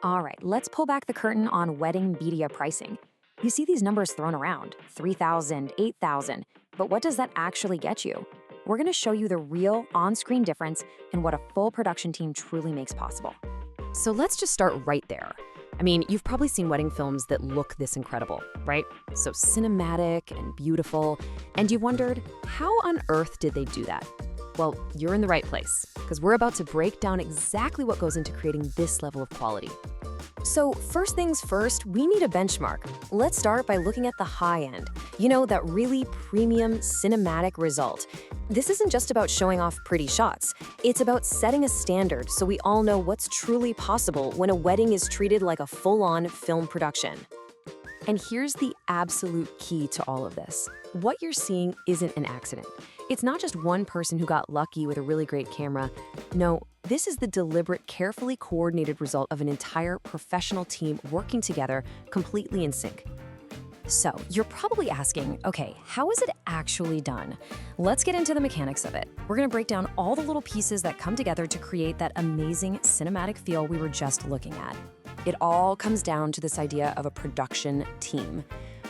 All right, let's pull back the curtain on wedding media pricing. You see these numbers thrown around, 3,000, 8,000, but what does that actually get you? We're gonna show you the real on-screen difference and what a full production team truly makes possible. So let's just start right there. I mean, you've probably seen wedding films that look this incredible, right? So cinematic and beautiful, and you wondered, how on earth did they do that? Well, you're in the right place, because we're about to break down exactly what goes into creating this level of quality. So first things first, we need a benchmark. Let's start by looking at the high end. You know, that really premium cinematic result. This isn't just about showing off pretty shots. It's about setting a standard so we all know what's truly possible when a wedding is treated like a full-on film production. And here's the absolute key to all of this. What you're seeing isn't an accident. It's not just one person who got lucky with a really great camera. No, this is the deliberate, carefully coordinated result of an entire professional team working together completely in sync. So, you're probably asking, okay, how is it actually done? Let's get into the mechanics of it. We're gonna break down all the little pieces that come together to create that amazing cinematic feel we were just looking at. It all comes down to this idea of a production team.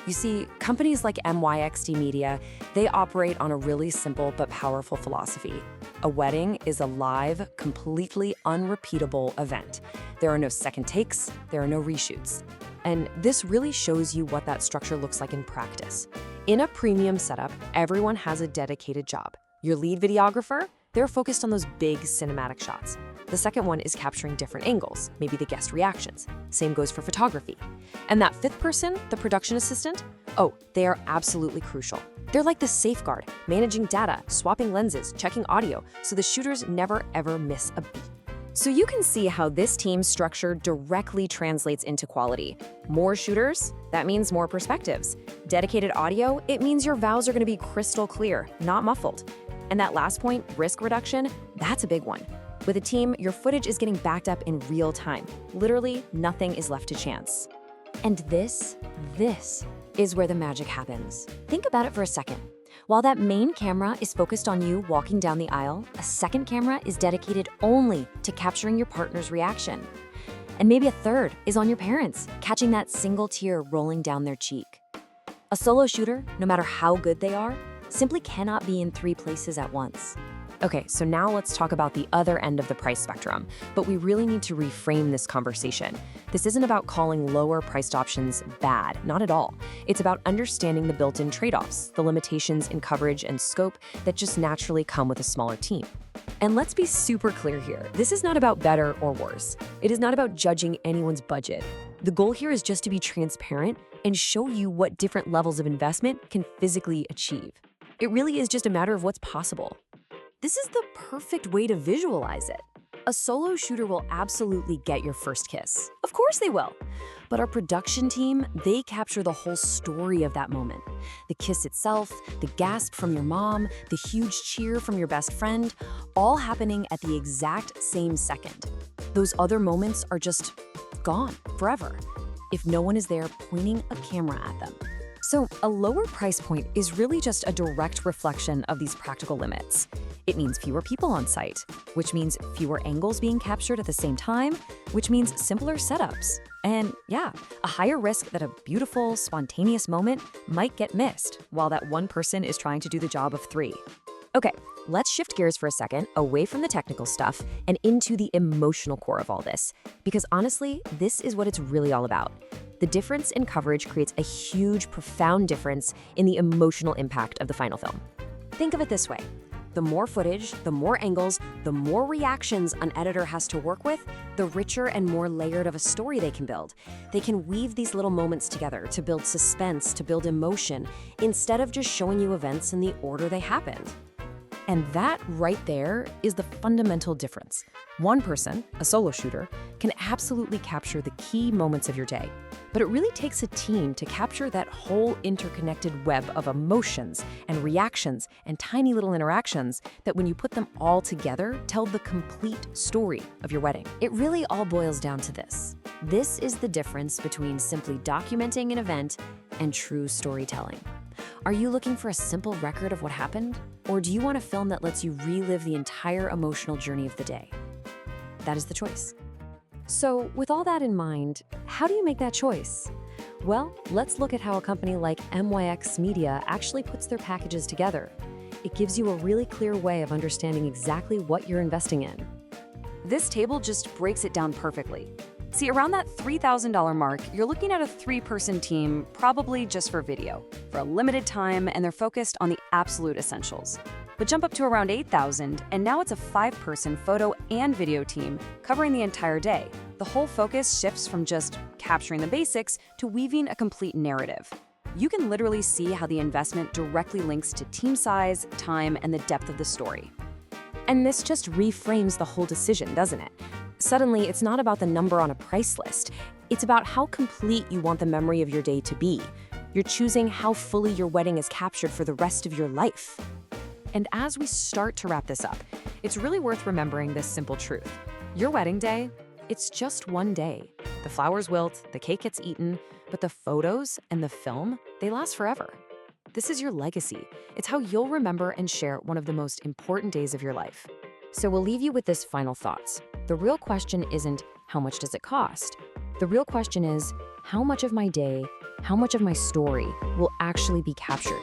You see, companies like MYXD Media, they operate on a really simple but powerful philosophy. A wedding is a live, completely unrepeatable event. There are no second takes, there are no reshoots. And this really shows you what that structure looks like in practice. In a premium setup, everyone has a dedicated job. Your lead videographer, they're focused on those big cinematic shots. The second one is capturing different angles, maybe the guest reactions. Same goes for photography. And that fifth person, the production assistant, oh, they are absolutely crucial. They're like the safeguard, managing data, swapping lenses, checking audio, so the shooters never ever miss a beat. So you can see how this team structure directly translates into quality. More shooters, that means more perspectives. Dedicated audio, it means your vows are gonna be crystal clear, not muffled. And that last point, risk reduction, that's a big one. With a team, your footage is getting backed up in real time. Literally, nothing is left to chance. And this is where the magic happens. Think about it for a second. While that main camera is focused on you walking down the aisle, a second camera is dedicated only to capturing your partner's reaction. And maybe a third is on your parents, catching that single tear rolling down their cheek. A solo shooter, no matter how good they are, simply cannot be in three places at once. Okay, so now let's talk about the other end of the price spectrum, but we really need to reframe this conversation. This isn't about calling lower priced options bad, not at all. It's about understanding the built-in trade-offs, the limitations in coverage and scope that just naturally come with a smaller team. And let's be super clear here. This is not about better or worse. It is not about judging anyone's budget. The goal here is just to be transparent and show you what different levels of investment can physically achieve. It really is just a matter of what's possible. This is the perfect way to visualize it. A solo shooter will absolutely get your first kiss. Of course they will. But our production team, they capture the whole story of that moment. The kiss itself, the gasp from your mom, the huge cheer from your best friend, all happening at the exact same second. Those other moments are just gone forever if no one is there pointing a camera at them. So a lower price point is really just a direct reflection of these practical limits. It means fewer people on site, which means fewer angles being captured at the same time, which means simpler setups. And yeah, a higher risk that a beautiful, spontaneous moment might get missed while that one person is trying to do the job of three. Okay, let's shift gears for a second, away from the technical stuff and into the emotional core of all this. Because honestly, this is what it's really all about. The difference in coverage creates a huge, profound difference in the emotional impact of the final film. Think of it this way. The more footage, the more angles, the more reactions an editor has to work with, the richer and more layered of a story they can build. They can weave these little moments together to build suspense, to build emotion, instead of just showing you events in the order they happened. And that right there is the fundamental difference. One person, a solo shooter, can absolutely capture the key moments of your day. But it really takes a team to capture that whole interconnected web of emotions and reactions and tiny little interactions that when you put them all together, tell the complete story of your wedding. It really all boils down to this. This is the difference between simply documenting an event and true storytelling. Are you looking for a simple record of what happened? Or do you want a film that lets you relive the entire emotional journey of the day? That is the choice. So, with all that in mind, how do you make that choice? Well, let's look at how a company like MYXD Media actually puts their packages together. It gives you a really clear way of understanding exactly what you're investing in. This table just breaks it down perfectly. See, around that $3,000 mark, you're looking at a 3-person team, probably just for video, for a limited time, and they're focused on the absolute essentials. But jump up to around $8,000, and now it's a 5-person photo and video team covering the entire day. The whole focus shifts from just capturing the basics to weaving a complete narrative. You can literally see how the investment directly links to team size, time, and the depth of the story. And this just reframes the whole decision, doesn't it? Suddenly, it's not about the number on a price list. It's about how complete you want the memory of your day to be. You're choosing how fully your wedding is captured for the rest of your life. And as we start to wrap this up, it's really worth remembering this simple truth. Your wedding day, it's just one day. The flowers wilt, the cake gets eaten, but the photos and the film, they last forever. This is your legacy. It's how you'll remember and share one of the most important days of your life. So we'll leave you with this final thoughts. The real question isn't how much does it cost? The real question is how much of my day, how much of my story will actually be captured?